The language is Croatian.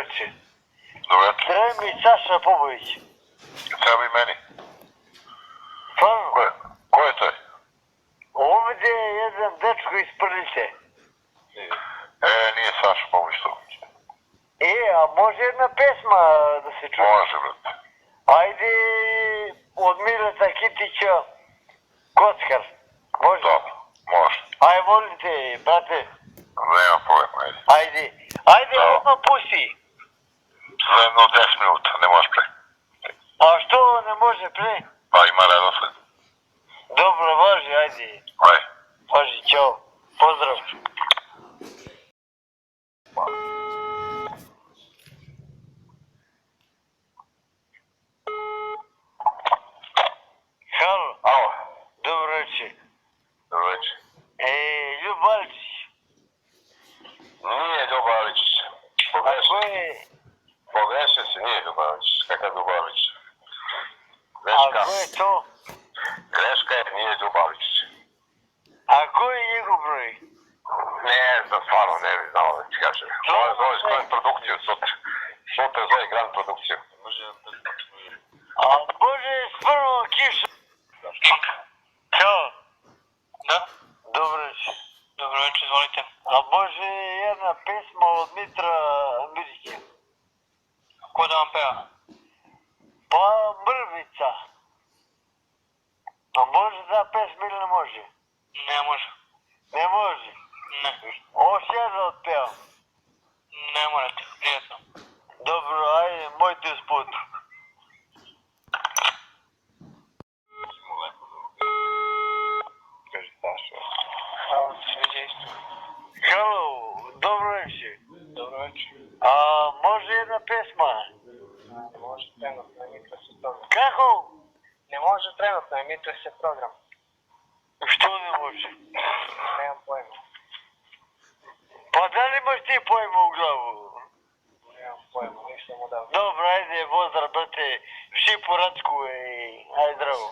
večer. Dobro večer. Treba mi Saša Popović. Treba i meni. Stvarno? Ko je taj? Ovdje je jedan dečko iz Prlice. Nije Saša Popović tu. A može jedna pesma da se čuje? Može, brate. Ajde, od Mileta Kitića, Kockar. Može? Dobro, može. Aj, volim te, brate. Nema pojma, ajde. Ajde, odmah pusti. Za jedno 10 minuta, ne možeš pre. A što ne može pre? Pa ima redosled. Dobro, važi, ajde. Ajde. Važi, čao. Pozdrav. Halo. Alo. Dobro večer. Dobro večer. Ljubalić. Nije Ljubalić. Pogrešio si, nije Ljubalić. Kakav Ljubalić? Greška. A ko je to? Greška je, nije Ljubalić. A ko je njegov broj? Ne znam, stvarno ne bi znao da ti kažem. Zove svoju produkciju sutra. Sutra zove Grand produkciju. A može s prvom kišom? Ćao. Da? Dobro večer. Dobro večer, izvolite. A može jedna pesma od Mitra Mirića? Ko da vam peva? Pa Mrvica. A može ta pesma ili ne može? Ne može. Ne može? Ne. Ovo će ja da otpevam. Ne morate, prijetno. Dobro, ajde, mojte usput. Kaži Saša. Hvala, sviđa isto. Halo, dobro večer. Dobro večer. A može jedna pesma? Ne može trenutno, emituje se program. Kako? Ne može trenutno, emituje se program. Što ne može? Nemam pojma. Pa da li imaš ti pojma u glavu? Nemam pojma, nisam mu dao. Dobro, ajde, pozdrav, brate, šipu Racku i ajde, zdravo.